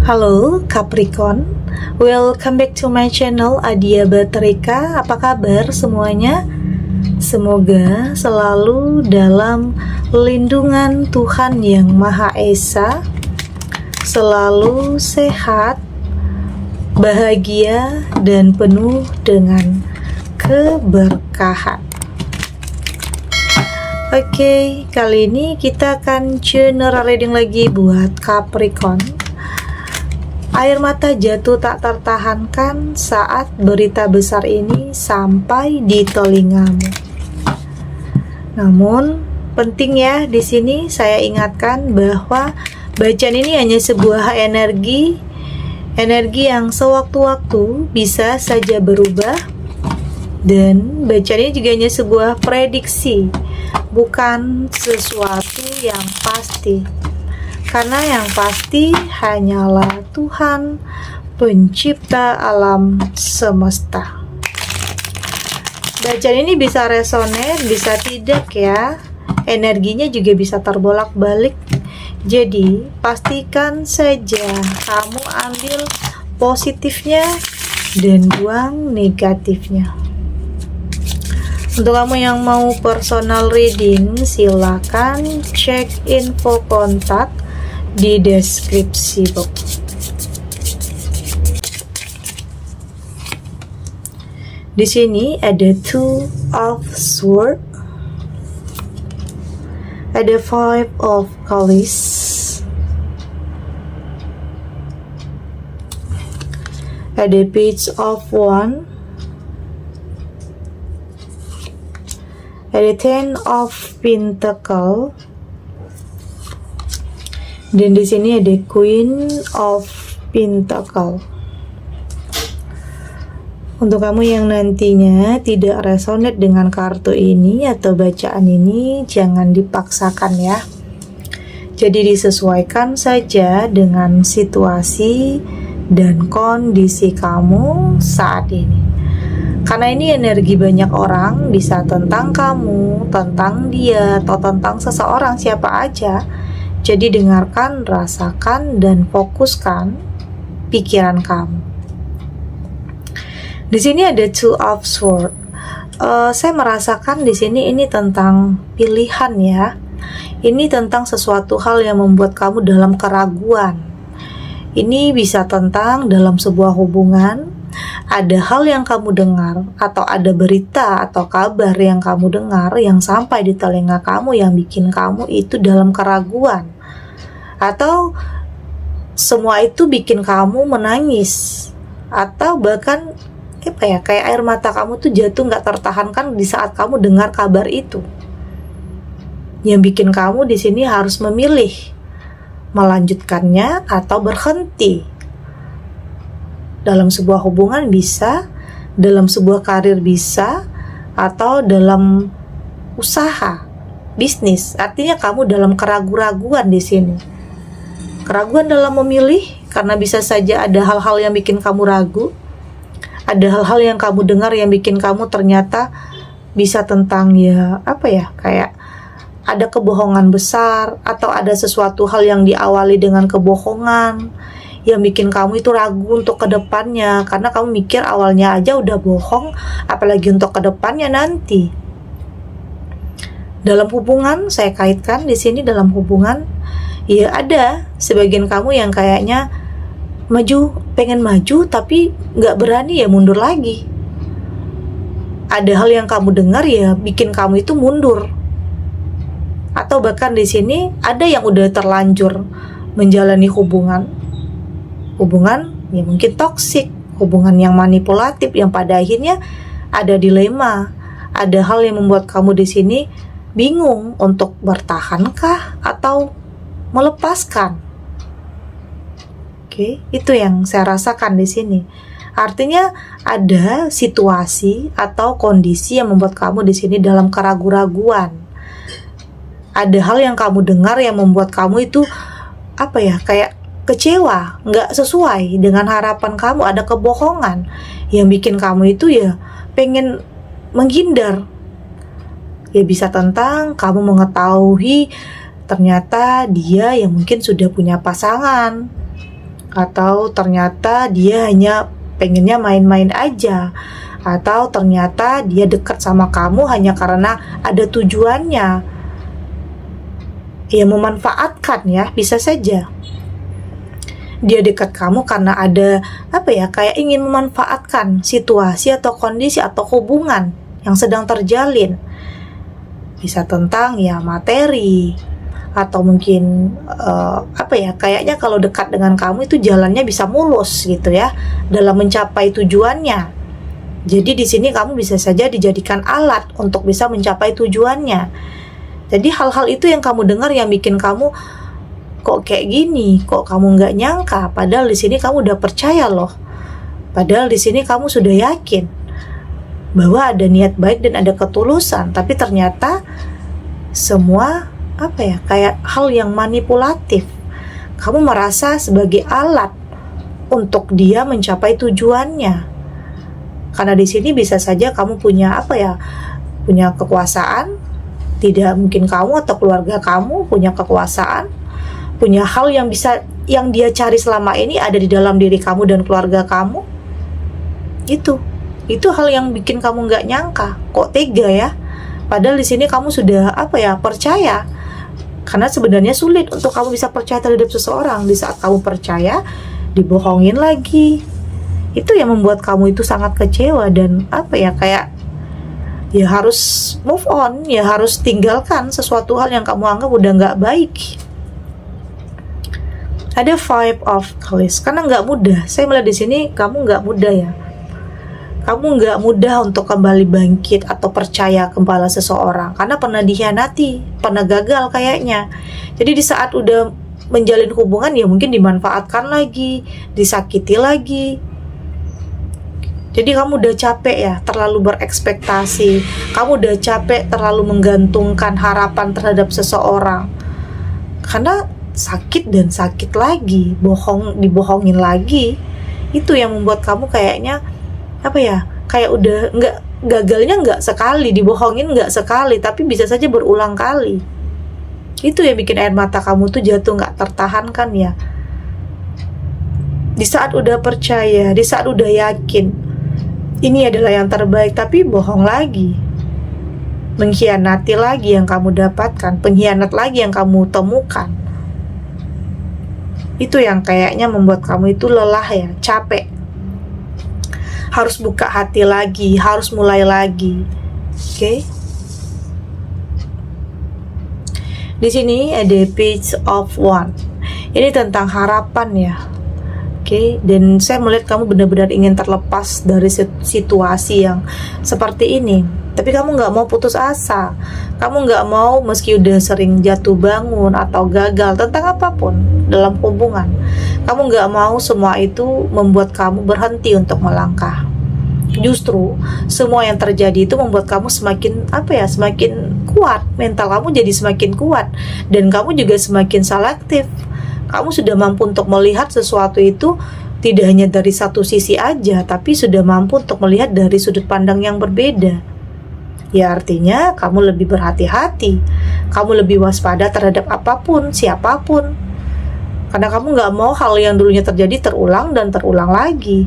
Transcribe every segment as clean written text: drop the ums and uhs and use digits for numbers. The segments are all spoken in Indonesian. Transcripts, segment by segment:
Halo Capricorn, welcome back to my channel Adia Baterika. Apa kabar semuanya? Semoga selalu dalam lindungan Tuhan Yang Maha Esa, selalu sehat, bahagia, dan penuh dengan keberkahan. Oke, kali ini kita akan general reading lagi buat Capricorn. Air mata jatuh tak tertahankan saat berita besar ini sampai di telingamu. Namun, penting ya di sini saya ingatkan bahwa bacaan ini hanya sebuah energi yang sewaktu-waktu bisa saja berubah, dan bacaan ini juga hanya sebuah prediksi, bukan sesuatu yang pasti. Karena yang pasti hanyalah Tuhan, pencipta alam semesta. Bacaan ini bisa resonate, bisa tidak ya. Energinya juga bisa terbolak-balik. Jadi, pastikan saja kamu ambil positifnya dan buang negatifnya. Untuk kamu yang mau personal reading, silakan cek info kontak di deskripsi box. Di sini ada Two of Swords, ada Five of Cups, ada Page of Wands, ada Ten of Pentacles, dan di sini ada Queen of Pentacles. Untuk kamu yang nantinya tidak resonate dengan kartu ini atau bacaan ini, jangan dipaksakan ya. Jadi disesuaikan saja dengan situasi dan kondisi kamu saat ini. Karena ini energi banyak orang, bisa tentang kamu, tentang dia, atau tentang seseorang siapa aja. Jadi dengarkan, rasakan, dan fokuskan pikiran kamu. Di sini ada Two of Swords. Saya merasakan di sini ini tentang pilihan ya. Ini tentang sesuatu hal yang membuat kamu dalam keraguan. Ini bisa tentang dalam sebuah hubungan, ada hal yang kamu dengar, atau ada berita atau kabar yang kamu dengar yang sampai di telinga kamu yang bikin kamu itu dalam keraguan, atau semua itu bikin kamu menangis, atau bahkan kayak air mata kamu tuh jatuh nggak tertahankan di saat kamu dengar kabar itu, yang bikin kamu di sini harus memilih melanjutkannya atau berhenti. Dalam sebuah hubungan bisa, dalam sebuah karir bisa, atau dalam usaha, bisnis. Artinya kamu dalam keraguan-raguan di sini. Keraguan dalam memilih, karena bisa saja ada hal-hal yang bikin kamu ragu. Ada hal-hal yang kamu dengar yang bikin kamu ternyata bisa tentang kayak ada kebohongan besar, atau ada sesuatu hal yang diawali dengan kebohongan yang bikin kamu itu ragu untuk kedepannya, karena kamu mikir awalnya aja udah bohong, apalagi untuk kedepannya nanti. Dalam hubungan, saya kaitkan di sini dalam hubungan, ya ada sebagian kamu yang kayaknya pengen maju tapi nggak berani ya mundur lagi. Ada hal yang kamu dengar ya bikin kamu itu mundur. Atau bahkan di sini ada yang udah terlanjur menjalani hubungan ya mungkin toksik, hubungan yang manipulatif, yang pada akhirnya ada dilema, ada hal yang membuat kamu di sini bingung untuk bertahankah atau melepaskan. Oke, itu yang saya rasakan di sini. Artinya ada situasi atau kondisi yang membuat kamu di sini dalam keraguan-raguan. Ada hal yang kamu dengar yang membuat kamu itu kayak kecewa, nggak sesuai dengan harapan kamu. Ada kebohongan yang bikin kamu itu ya pengen menghindar. Ya bisa tentang kamu mengetahui ternyata dia yang mungkin sudah punya pasangan, atau ternyata dia hanya pengennya main-main aja, atau ternyata dia dekat sama kamu hanya karena ada tujuannya, ya memanfaatkan ya, bisa saja dia dekat kamu karena ada kayak ingin memanfaatkan situasi atau kondisi atau hubungan yang sedang terjalin. Bisa tentang ya materi, atau mungkin kayaknya kalau dekat dengan kamu itu jalannya bisa mulus gitu ya dalam mencapai tujuannya. Jadi di sini kamu bisa saja dijadikan alat untuk bisa mencapai tujuannya. Jadi hal-hal itu yang kamu dengar yang bikin kamu kok kayak gini, kok kamu nggak nyangka, padahal di sini kamu udah percaya loh, padahal di sini kamu sudah yakin bahwa ada niat baik dan ada ketulusan, tapi ternyata semua kayak hal yang manipulatif. Kamu merasa sebagai alat untuk dia mencapai tujuannya, karena di sini bisa saja kamu punya punya kekuasaan, tidak mungkin kamu atau keluarga kamu punya kekuasaan, punya hal yang dia cari selama ini ada di dalam diri kamu dan keluarga kamu. Itu hal yang bikin kamu nggak nyangka, kok tega ya. Padahal di sini kamu sudah percaya. Karena sebenarnya sulit untuk kamu bisa percaya terhadap seseorang. Di saat kamu percaya, dibohongin lagi. Itu yang membuat kamu itu sangat kecewa dan kayak ya harus move on, ya harus tinggalkan sesuatu hal yang kamu anggap udah nggak baik. Ada vibe of Callis, karena nggak mudah. Saya melihat di sini kamu nggak mudah ya. Kamu nggak mudah untuk kembali bangkit atau percaya kembali seseorang, karena pernah dikhianati, pernah gagal kayaknya. Jadi di saat udah menjalin hubungan ya mungkin dimanfaatkan lagi, disakiti lagi. Jadi kamu udah capek ya terlalu berekspektasi, kamu udah capek terlalu menggantungkan harapan terhadap seseorang, karena sakit dan sakit lagi, dibohongin lagi. Itu yang membuat kamu kayaknya kayak udah gagalnya nggak sekali, dibohongin nggak sekali, tapi bisa saja berulang kali. Itu yang bikin air mata kamu tuh jatuh nggak tertahankan ya. Di saat udah percaya, di saat udah yakin ini adalah yang terbaik, tapi bohong lagi, mengkhianati lagi yang kamu dapatkan, pengkhianat lagi yang kamu temukan. Itu yang kayaknya membuat kamu itu lelah ya, capek. Harus buka hati lagi, harus mulai lagi. Oke. Di sini ada Page of Wands. Ini tentang harapan ya. Oke, dan saya melihat kamu benar-benar ingin terlepas dari situasi yang seperti ini. Tapi kamu nggak mau putus asa. Kamu nggak mau meski udah sering jatuh bangun atau gagal tentang apapun dalam hubungan. Kamu nggak mau semua itu membuat kamu berhenti untuk melangkah. Justru semua yang terjadi itu membuat kamu semakin semakin kuat. Mental kamu jadi semakin kuat dan kamu juga semakin selektif. Kamu sudah mampu untuk melihat sesuatu itu tidak hanya dari satu sisi aja, tapi sudah mampu untuk melihat dari sudut pandang yang berbeda. Ya artinya kamu lebih berhati-hati, kamu lebih waspada terhadap apapun, siapapun, karena kamu gak mau hal yang dulunya terjadi terulang dan terulang lagi.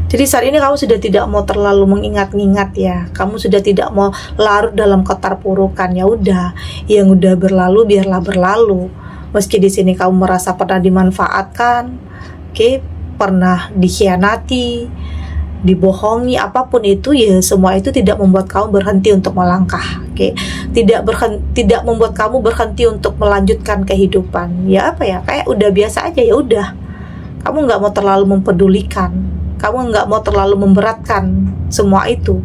Jadi saat ini kamu sudah tidak mau terlalu mengingat-ingat ya, kamu sudah tidak mau larut dalam keterpurukan. Ya udah, yang udah berlalu biarlah berlalu. Meski di sini kamu merasa pernah dimanfaatkan, pernah dikhianati, dibohongi, apapun itu ya, semua itu tidak membuat kamu berhenti untuk melangkah. Tidak membuat kamu berhenti untuk melanjutkan kehidupan. Ya kayak udah biasa aja, ya udah. Kamu nggak mau terlalu mempedulikan, kamu nggak mau terlalu memberatkan semua itu.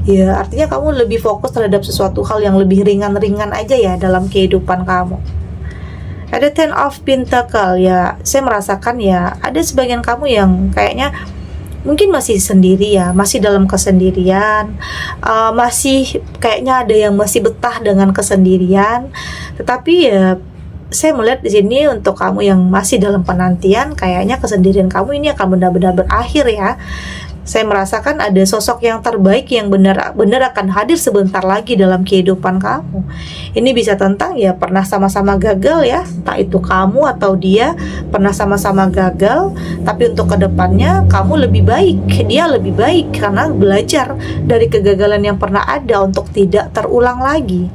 Ya artinya kamu lebih fokus terhadap sesuatu hal yang lebih ringan-ringan aja ya dalam kehidupan kamu. Ada Ten of Pentacle ya, saya merasakan ya ada sebagian kamu yang kayaknya mungkin masih sendiri ya, masih dalam kesendirian, masih kayaknya ada yang masih betah dengan kesendirian. Tetapi ya saya melihat di sini untuk kamu yang masih dalam penantian, kayaknya kesendirian kamu ini akan benar-benar berakhir ya. Saya merasakan ada sosok yang terbaik yang benar-benar akan hadir sebentar lagi dalam kehidupan kamu. Ini bisa tentang ya pernah sama-sama gagal ya, entah itu kamu atau dia pernah sama-sama gagal, tapi untuk kedepannya kamu lebih baik, dia lebih baik karena belajar dari kegagalan yang pernah ada untuk tidak terulang lagi.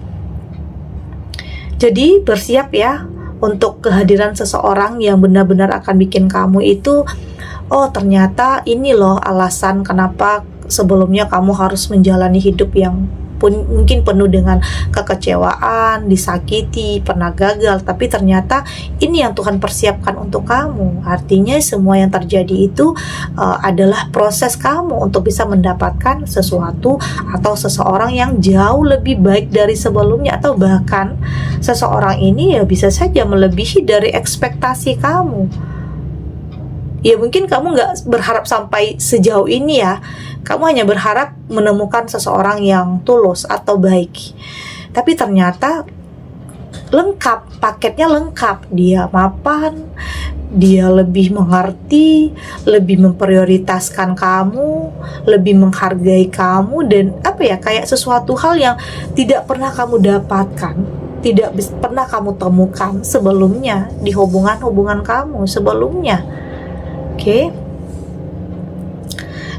Jadi bersiap ya untuk kehadiran seseorang yang benar-benar akan bikin kamu itu, oh ternyata ini loh alasan kenapa sebelumnya kamu harus menjalani hidup yang mungkin penuh dengan kekecewaan, disakiti, pernah gagal, tapi ternyata ini yang Tuhan persiapkan untuk kamu. Artinya semua yang terjadi itu adalah proses kamu untuk bisa mendapatkan sesuatu atau seseorang yang jauh lebih baik dari sebelumnya, atau bahkan seseorang ini ya bisa saja melebihi dari ekspektasi kamu. Ya mungkin kamu nggak berharap sampai sejauh ini ya. Kamu hanya berharap menemukan seseorang yang tulus atau baik. Tapi ternyata lengkap, paketnya lengkap. Dia mapan, dia lebih mengerti, lebih memprioritaskan kamu, lebih menghargai kamu, dan kayak sesuatu hal yang tidak pernah kamu dapatkan, tidak pernah kamu temukan sebelumnya di hubungan-hubungan kamu sebelumnya. Oke.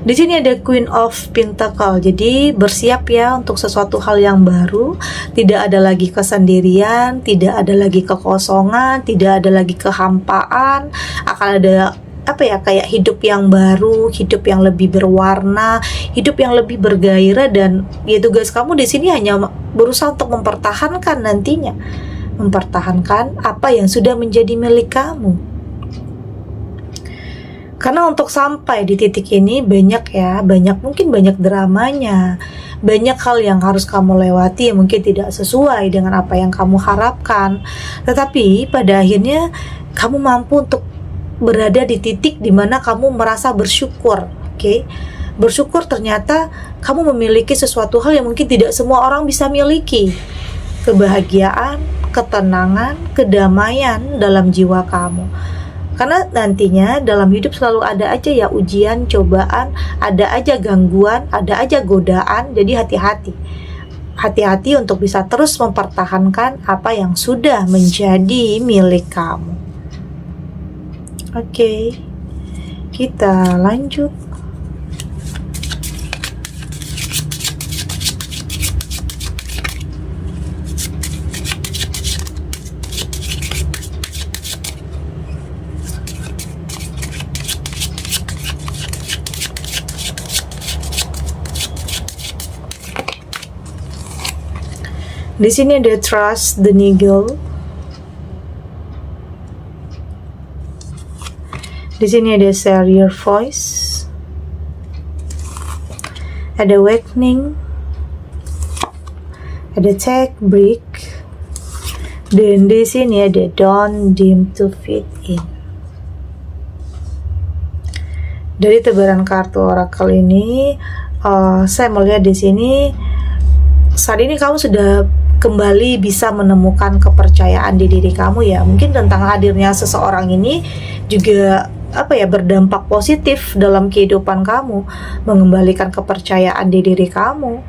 Di sini ada Queen of Pentacle. Jadi bersiap ya untuk sesuatu hal yang baru. Tidak ada lagi kesendirian, tidak ada lagi kekosongan, tidak ada lagi kehampaan. Akan ada kayak hidup yang baru, hidup yang lebih berwarna, hidup yang lebih bergairah, dan ya tugas kamu di sini hanya berusaha untuk mempertahankan nantinya. Mempertahankan apa yang sudah menjadi milik kamu. Karena untuk sampai di titik ini mungkin banyak dramanya, banyak hal yang harus kamu lewati yang mungkin tidak sesuai dengan apa yang kamu harapkan. Tetapi pada akhirnya kamu mampu untuk berada di titik di mana kamu merasa bersyukur, oke? Bersyukur ternyata kamu memiliki sesuatu hal yang mungkin tidak semua orang bisa miliki. Kebahagiaan, ketenangan, kedamaian dalam jiwa kamu. Karena nantinya dalam hidup selalu ada aja ya ujian, cobaan, ada aja gangguan, ada aja godaan. Jadi hati-hati. Hati-hati untuk bisa terus mempertahankan apa yang sudah menjadi milik kamu. Oke, kita lanjut. Di sini ada Trust the Eagle. Di sini ada Share Your Voice. Ada Awakening. Ada Take Break. Dan di sini ada Don't Dim to Fit In. Dari tebaran kartu oracle ini, saya melihat di sini saat ini kamu sudah kembali bisa menemukan kepercayaan di diri kamu ya. Mungkin tentang hadirnya seseorang ini juga berdampak positif dalam kehidupan kamu, mengembalikan kepercayaan di diri kamu,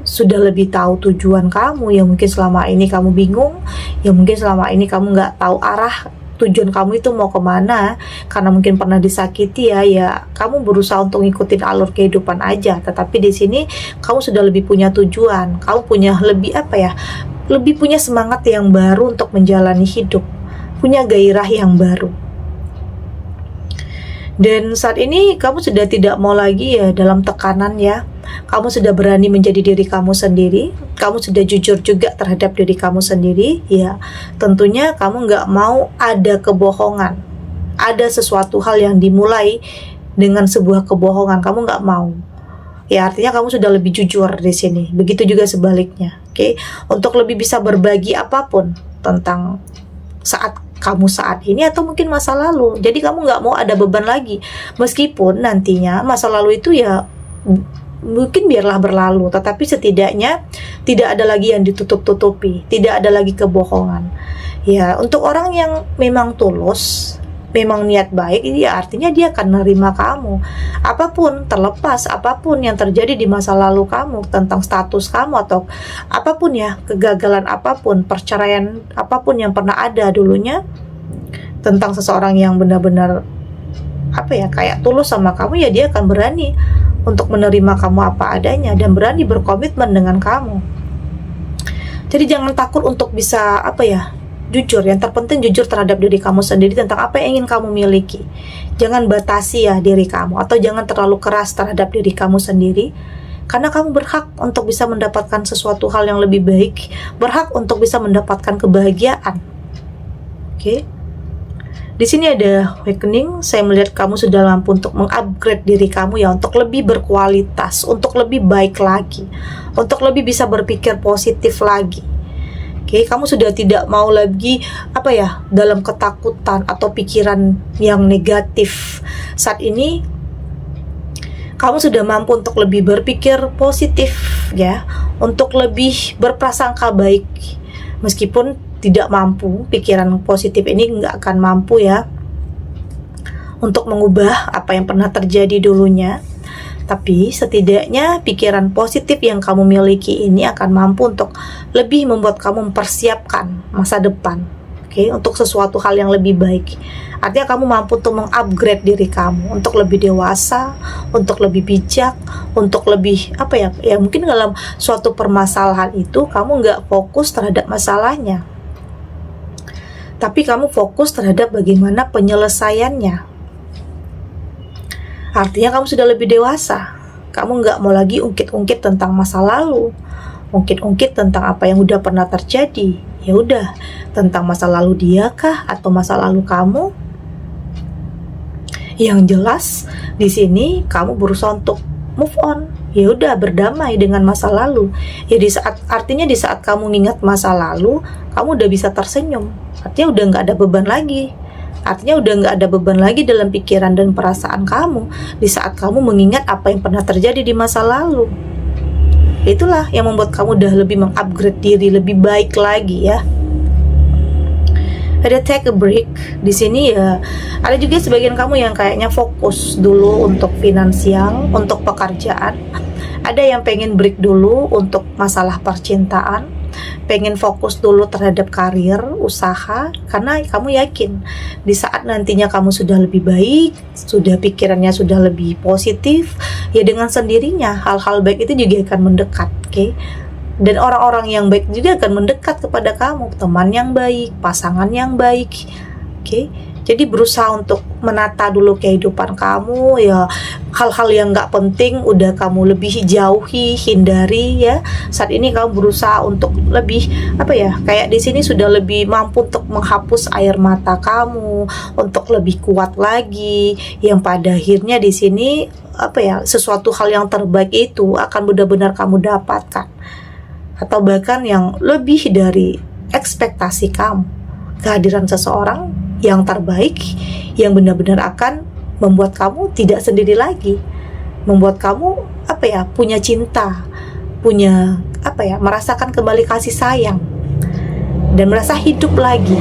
sudah lebih tahu tujuan kamu yang mungkin selama ini kamu bingung, yang mungkin selama ini kamu nggak tahu arah tujuan kamu itu mau kemana, karena mungkin pernah disakiti ya kamu berusaha untuk ngikutin alur kehidupan aja. Tetapi di sini kamu sudah lebih punya tujuan, kamu punya lebih punya semangat yang baru untuk menjalani hidup, punya gairah yang baru. Dan saat ini kamu sudah tidak mau lagi ya dalam tekanan ya. Kamu sudah berani menjadi diri kamu sendiri. Kamu sudah jujur juga terhadap diri kamu sendiri ya. Tentunya kamu nggak mau ada kebohongan, ada sesuatu hal yang dimulai dengan sebuah kebohongan. Kamu nggak mau ya, artinya kamu sudah lebih jujur di sini. Begitu juga sebaliknya, oke? Untuk lebih bisa berbagi apapun tentang kamu saat ini atau mungkin masa lalu. Jadi kamu nggak mau ada beban lagi, meskipun nantinya masa lalu itu ya mungkin biarlah berlalu, tetapi setidaknya tidak ada lagi yang ditutup-tutupi, tidak ada lagi kebohongan. Ya, untuk orang yang memang tulus, memang niat baik, ya artinya dia akan menerima kamu. Apapun, terlepas apapun yang terjadi di masa lalu kamu, tentang status kamu atau apapun ya, kegagalan apapun, perceraian apapun yang pernah ada dulunya, tentang seseorang yang benar-benar kayak tulus sama kamu, ya dia akan berani untuk menerima kamu apa adanya dan berani berkomitmen dengan kamu. Jadi jangan takut untuk bisa jujur. Yang terpenting jujur terhadap diri kamu sendiri tentang apa yang ingin kamu miliki. Jangan batasi ya diri kamu, atau jangan terlalu keras terhadap diri kamu sendiri, karena kamu berhak untuk bisa mendapatkan sesuatu hal yang lebih baik, berhak untuk bisa mendapatkan kebahagiaan. Oke. Di sini ada awakening. Saya melihat kamu sudah mampu untuk mengupgrade diri kamu ya, untuk lebih berkualitas, untuk lebih baik lagi, untuk lebih bisa berpikir positif lagi. Oke, kamu sudah tidak mau lagi dalam ketakutan atau pikiran yang negatif. Saat ini kamu sudah mampu untuk lebih berpikir positif ya, untuk lebih berprasangka baik. Meskipun tidak mampu, pikiran positif ini nggak akan mampu ya untuk mengubah apa yang pernah terjadi dulunya. Tapi setidaknya pikiran positif yang kamu miliki ini akan mampu untuk lebih membuat kamu mempersiapkan masa depan, untuk sesuatu hal yang lebih baik. Artinya kamu mampu untuk mengupgrade diri kamu, untuk lebih dewasa, untuk lebih bijak, untuk lebih mungkin dalam suatu permasalahan itu kamu nggak fokus terhadap masalahnya, tapi kamu fokus terhadap bagaimana penyelesaiannya. Artinya kamu sudah lebih dewasa. Kamu nggak mau lagi ungkit-ungkit tentang masa lalu, ungkit-ungkit tentang apa yang udah pernah terjadi. Ya udah, tentang masa lalu dia kah atau masa lalu kamu? Yang jelas di sini kamu berusaha untuk move on. Ya udah, berdamai dengan masa lalu. Ya artinya di saat kamu ingat masa lalu, kamu udah bisa tersenyum. Artinya udah nggak ada beban lagi. Artinya udah nggak ada beban lagi dalam pikiran dan perasaan kamu di saat kamu mengingat apa yang pernah terjadi di masa lalu. Itulah yang membuat kamu udah lebih mengupgrade diri, lebih baik lagi ya. Ada take a break di sini ya. Ada juga sebagian kamu yang kayaknya fokus dulu untuk finansial, untuk pekerjaan. Ada yang pengen break dulu untuk masalah percintaan, pengen fokus dulu terhadap karir, usaha, karena kamu yakin di saat nantinya kamu sudah lebih baik, sudah pikirannya sudah lebih positif, ya dengan sendirinya hal-hal baik itu juga akan mendekat, dan orang-orang yang baik juga akan mendekat kepada kamu, teman yang baik, pasangan yang baik, Jadi berusaha untuk menata dulu kehidupan kamu ya, hal-hal yang nggak penting udah kamu lebih jauhi, hindari ya. Saat ini kamu berusaha untuk lebih kayak di sini sudah lebih mampu untuk menghapus air mata kamu, untuk lebih kuat lagi, yang pada akhirnya di sini sesuatu hal yang terbaik itu akan benar-benar kamu dapatkan, atau bahkan yang lebih dari ekspektasi kamu. Kehadiran seseorang yang terbaik, yang benar-benar akan membuat kamu tidak sendiri lagi, membuat kamu punya cinta, punya merasakan kembali kasih sayang dan merasa hidup lagi.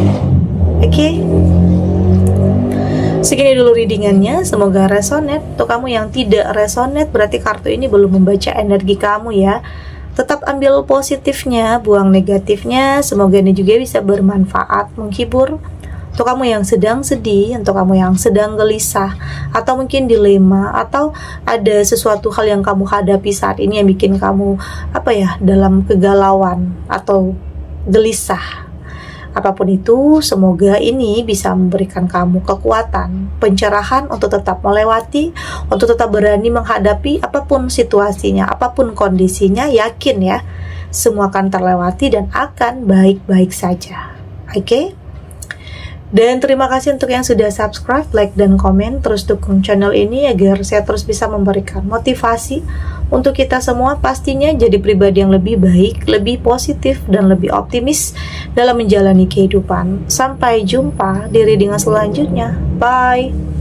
Segini dulu readingannya, semoga resonate. Untuk kamu yang tidak resonate, berarti kartu ini belum membaca energi kamu ya. Tetap ambil positifnya, buang negatifnya. Semoga ini juga bisa bermanfaat, menghibur. Untuk kamu yang sedang sedih, untuk kamu yang sedang gelisah, atau mungkin dilema, atau ada sesuatu hal yang kamu hadapi saat ini yang bikin kamu dalam kegalauan atau gelisah, apapun itu, semoga ini bisa memberikan kamu kekuatan, pencerahan untuk tetap melewati, untuk tetap berani menghadapi apapun situasinya, apapun kondisinya. Yakin ya, semua akan terlewati dan akan baik-baik saja. Dan terima kasih untuk yang sudah subscribe, like, dan komen. Terus dukung channel ini agar saya terus bisa memberikan motivasi untuk kita semua pastinya jadi pribadi yang lebih baik, lebih positif, dan lebih optimis dalam menjalani kehidupan. Sampai jumpa di reading selanjutnya. Bye!